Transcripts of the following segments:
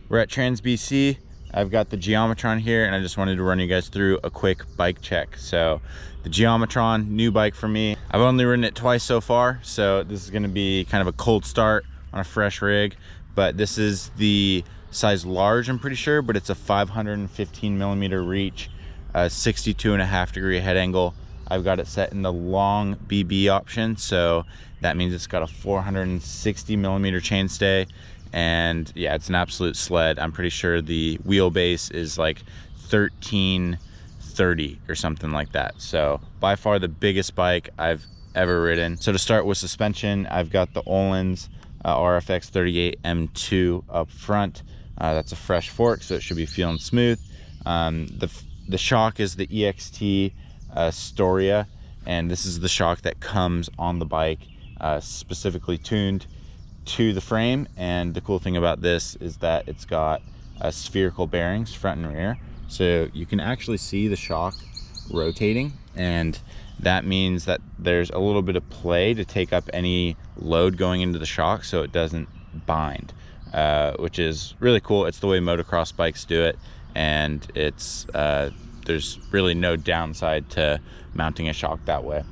We're at Trans BC. I've got the Geometron here, and I just wanted to run you guys through a quick bike check. So the Geometron, new bike for me. I've only ridden it twice so far, so this is gonna be kind of a cold start on a fresh rig. But this is the size large, I'm pretty sure, but it's a 515 millimeter reach, 62.5 degree head angle. I've got it set in the long BB option, so that means it's got a 460 millimeter chainstay. And yeah, it's an absolute sled. I'm pretty sure the wheelbase is like 1330 or something like that. So by far the biggest bike I've ever ridden. So to start with suspension, I've got the Öhlins RFX 38 M2 up front. That's a fresh fork, so it should be feeling smooth. The shock is the EXT Storia, and this is the shock that comes on the bike, specifically tuned to the frame. And the cool thing about this is that it's got spherical bearings front and rear, so you can actually see the shock rotating, and that means that there's a little bit of play to take up any load going into the shock so it doesn't bind, which is really cool. It's the way motocross bikes do it, and it's there's really no downside to mounting a shock that way.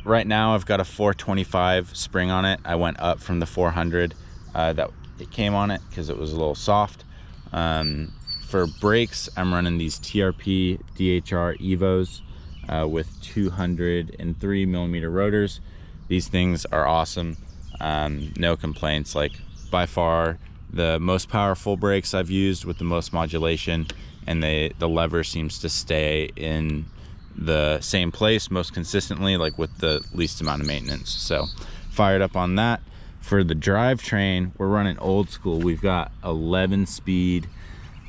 Right now I've got a 425 spring on it. I went up from the 400 that it came on it because it was a little soft. For brakes, I'm running these TRP DHR Evos with 203 millimeter rotors. These things are awesome. No complaints. Like, by far the most powerful brakes I've used with the most modulation, and the lever seems to stay in the same place most consistently, like with the least amount of maintenance. So fired up on that. For the drivetrain, we're running old school. We've got 11 speed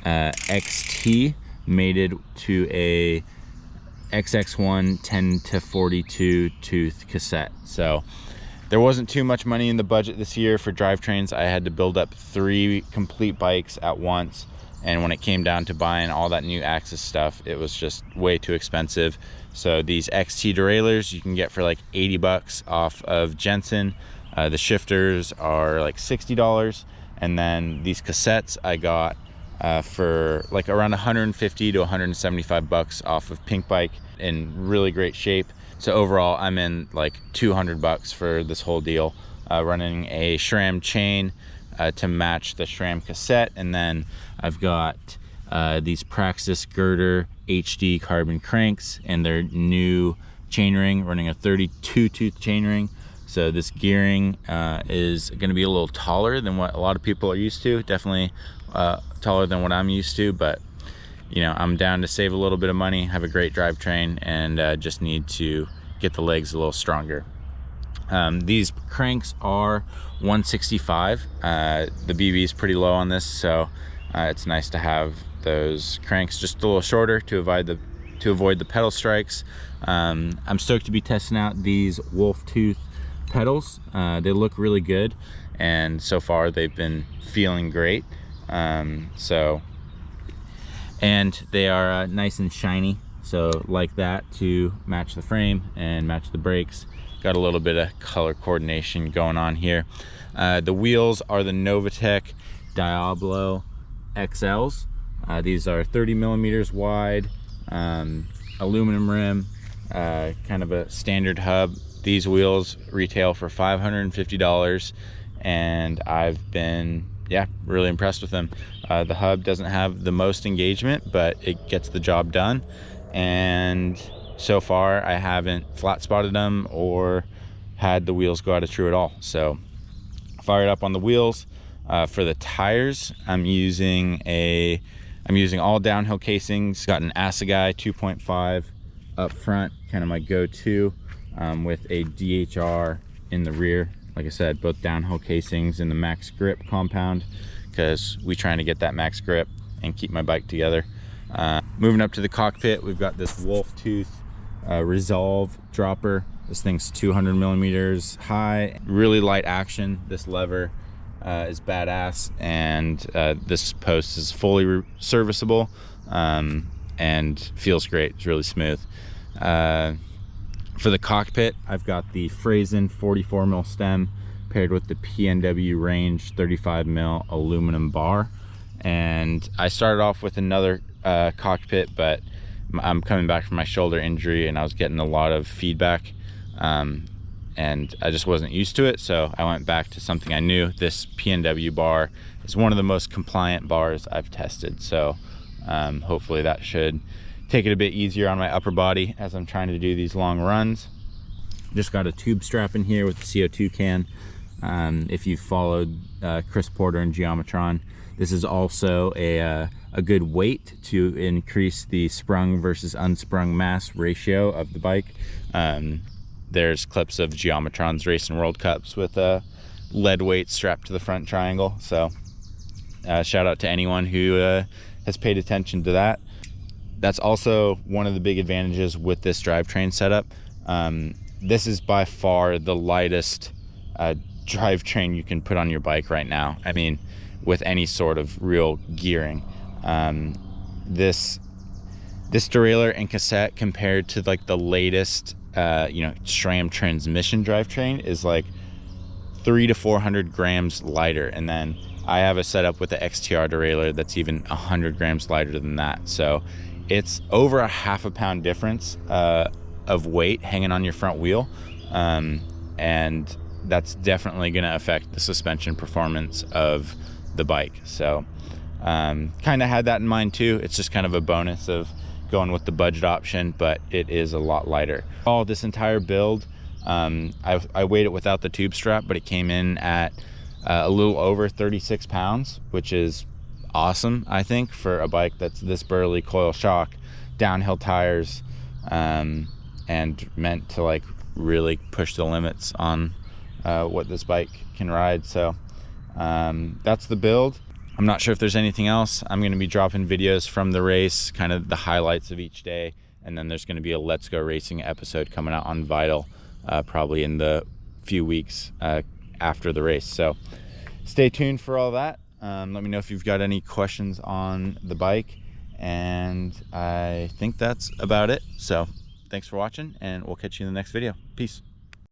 XT mated to a XX1 10-42 tooth cassette. So there wasn't too much money in the budget this year for drivetrains. I had to build up 3 complete bikes at once, and when it came down to buying all that new Axis stuff, it was just way too expensive. So these XT derailleurs you can get for like 80 bucks off of Jensen. The shifters are like $60, and then these cassettes I got for like around 150 to 175 bucks off of Pink Bike, in really great shape. So overall I'm in like 200 bucks for this whole deal, running a SRAM chain to match the SRAM cassette, and then I've got these Praxis Girder HD carbon cranks and their new chainring, running a 32 tooth chainring. So this gearing is going to be a little taller than what a lot of people are used to, definitely taller than what I'm used to, but you know, I'm down to save a little bit of money, have a great drivetrain, and just need to get the legs a little stronger. These cranks are 165. The BB is pretty low on this, so it's nice to have those cranks just a little shorter to avoid the pedal strikes. I'm stoked to be testing out these wolf tooth pedals. They look really good, and so far they've been feeling great. And they are nice and shiny, so like that to match the frame and match the brakes. Got a little bit of color coordination going on here. The wheels are the Novatech Diablo XLs. These are 30 millimeters wide, aluminum rim, kind of a standard hub. These wheels retail for $550, and I've been really impressed with them. The hub doesn't have the most engagement, but it gets the job done, and so far I haven't flat spotted them or had the wheels go out of true at all. So fired up on the wheels. For the tires, I'm using all downhill casings. Got an Assegai 2.5 up front, kind of my go-to, with a DHR in the rear. Like I said, both downhill casings in the max grip compound, because we trying to get that max grip and keep my bike together. Moving up to the cockpit, we've got this wolf tooth Resolve dropper. This thing's 200 millimeters high, really light action. This lever is badass, and this post is fully serviceable, and feels great. It's really smooth. For the cockpit, I've got the Phrasen 44 mil stem paired with the PNW Range 35 mil aluminum bar, And I started off with another cockpit, but I'm coming back from my shoulder injury and I was getting a lot of feedback, and I just wasn't used to it, so I went back to something I knew. This PNW bar is one of the most compliant bars I've tested, so hopefully that should take it a bit easier on my upper body as I'm trying to do these long runs. Just got a tube strap in here with the CO2 can. If you've followed Chris Porter and Geometron, this is also a good weight to increase the sprung versus unsprung mass ratio of the bike. There's clips of Geometron's Racing World Cups with a lead weight strapped to the front triangle. So shout out to anyone who has paid attention to that. That's also one of the big advantages with this drivetrain setup. This is by far the lightest drivetrain you can put on your bike right now. I mean, with any sort of real gearing. This derailleur and cassette compared to like the latest SRAM transmission drivetrain is like 300 to 400 grams lighter, and then I have a setup with the XTR derailleur that's even 100 grams lighter than that. So it's over a half a pound difference of weight hanging on your front wheel, and that's definitely going to affect the suspension performance of the bike. So kind of had that in mind too. It's just kind of a bonus of going with the budget option, but it is a lot lighter. All this entire build, I weighed it without the tube strap, but it came in at a little over 36 pounds, which is awesome, I think, for a bike that's this burly, coil shock, downhill tires, and meant to like really push the limits on what this bike can ride. So that's the build. I'm not sure if there's anything else. I'm going to be dropping videos from the race, kind of the highlights of each day, and then there's going to be a Let's Go Racing episode coming out on Vital probably in the few weeks after the race. So stay tuned for all that. Let me know if you've got any questions on the bike, and I think that's about it. So thanks for watching, and we'll catch you in the next video. Peace.